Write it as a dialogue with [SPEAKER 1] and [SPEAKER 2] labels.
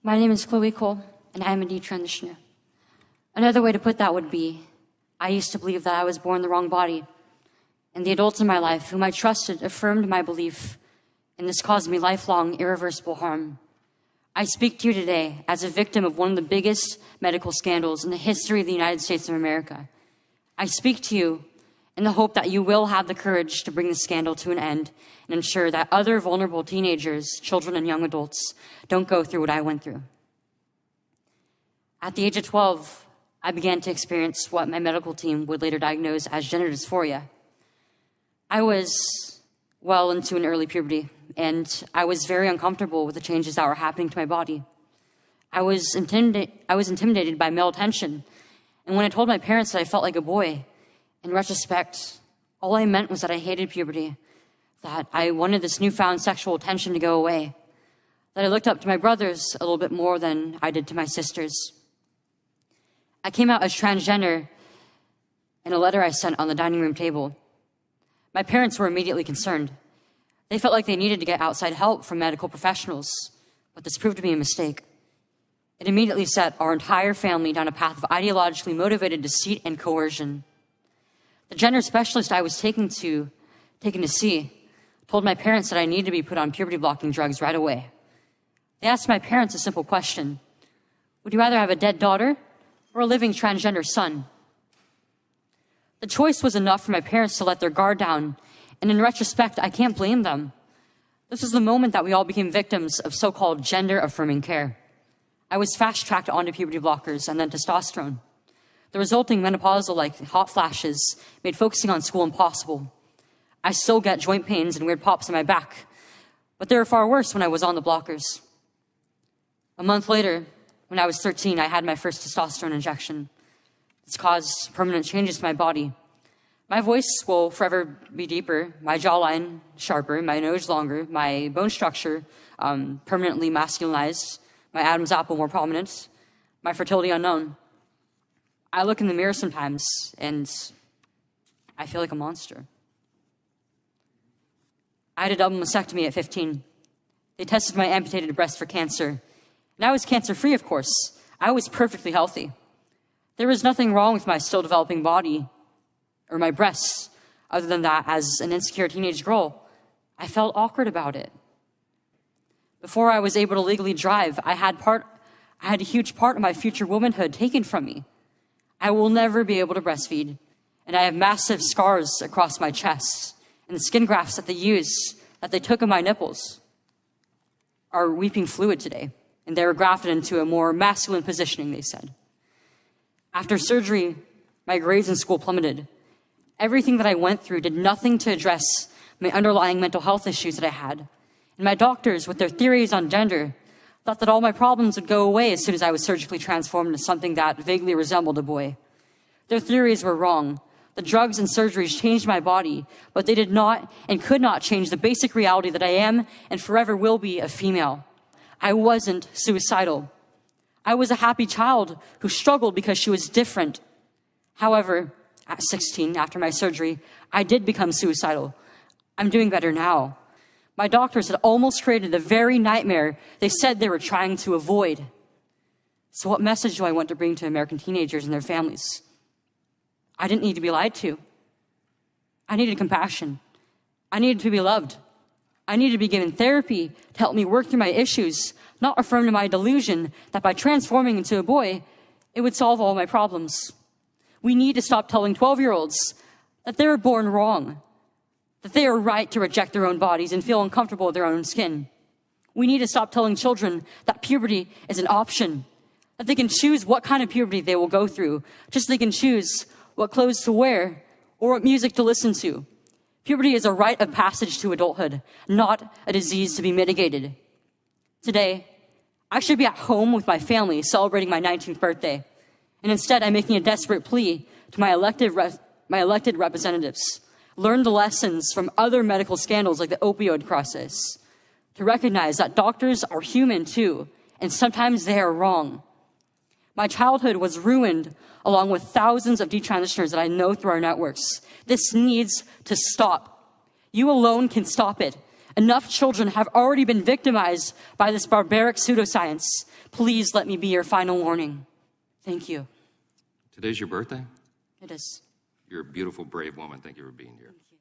[SPEAKER 1] My name is Chloe Cole, and I am a detransitioner. Another way to put that would be, I used to believe that I was born in the wrong body, and the adults in my life whom I trusted affirmed my belief, and this caused me lifelong, irreversible harm. I speak to you today as a victim of one of the biggest medical scandals in the history of the United States of America. I speak to you in the hope that you will have the courage to bring the scandal to an end and ensure that other vulnerable teenagers, children, and young adults don't go through what I went through. At the age of 12, I began to experience what my medical team would later diagnose as gender dysphoria. I was well into an early puberty, and I was very uncomfortable with the changes that were happening to my body. I was intimidated by male attention, and when I told my parents that I felt like a boy, in retrospect, all I meant was that I hated puberty, that I wanted this newfound sexual attention to go away, that I looked up to my brothers a little bit more than I did to my sisters. I came out as transgender in a letter I sent on the dining room table. My parents were immediately concerned. They felt like they needed to get outside help from medical professionals, but this proved to be a mistake. It immediately set our entire family down a path of ideologically motivated deceit and coercion. The gender specialist I was taken to see told my parents that I needed to be put on puberty-blocking drugs right away. They asked my parents a simple question: would you rather have a dead daughter or a living transgender son? The choice was enough for my parents to let their guard down, and in retrospect, I can't blame them. This was the moment that we all became victims of so-called gender-affirming care. I was fast-tracked onto puberty blockers and then testosterone. The resulting menopausal hot flashes made focusing on school impossible. I still get joint pains and weird pops in my back, but they were far worse when I was on the blockers. A month later, when I was 13, I had my first testosterone injection. It's caused permanent changes to my body. My voice will forever be deeper, my jawline sharper, my nose longer, my bone structure permanently masculinized, my Adam's apple more prominent, my fertility unknown. I look in the mirror sometimes and I feel like a monster. I had a double mastectomy at 15. They tested my amputated breast for cancer. And I was cancer-free, of course. I was perfectly healthy. There was nothing wrong with my still developing body or my breasts, other than that, as an insecure teenage girl, I felt awkward about it. Before I was able to legally drive, I had a huge part of my future womanhood taken from me. I will never be able to breastfeed, and I have massive scars across my chest, and the skin grafts that they took of my nipples are weeping fluid today, and they were grafted into a more masculine positioning, they said. After surgery, my grades in school plummeted. Everything that I went through did nothing to address my underlying mental health issues that I had. And my doctors, with their theories on gender, thought that all my problems would go away as soon as I was surgically transformed into something that vaguely resembled a boy. Their theories were wrong. The drugs and surgeries changed my body, but they did not and could not change the basic reality that I am and forever will be a female. I wasn't suicidal. I was a happy child who struggled because she was different. However, at 16, after my surgery, I did become suicidal. I'm doing better now. My doctors had almost created the very nightmare they said they were trying to avoid. So what message do I want to bring to American teenagers and their families? I didn't need to be lied to. I needed compassion. I needed to be loved. I needed to be given therapy to help me work through my issues, not affirm to my delusion that by transforming into a boy, it would solve all my problems. We need to stop telling 12-year-olds that they were born wrong, that they are right to reject their own bodies and feel uncomfortable with their own skin. We need to stop telling children that puberty is an option, that they can choose what kind of puberty they will go through, just so they can choose what clothes to wear or what music to listen to. Puberty is a rite of passage to adulthood, not a disease to be mitigated. Today, I should be at home with my family celebrating my 19th birthday, and instead I'm making a desperate plea to my elected representatives. Learn the lessons from other medical scandals like the opioid crisis, to recognize that doctors are human too, and sometimes they are wrong. My childhood was ruined along with thousands of detransitioners that I know through our networks. This needs to stop. You alone can stop it. Enough children have already been victimized by this barbaric pseudoscience. Please let me be your final warning. Thank you.
[SPEAKER 2] Today's your birthday?
[SPEAKER 1] It is.
[SPEAKER 2] You're a beautiful, brave woman. Thank you for being here.
[SPEAKER 1] Thank you.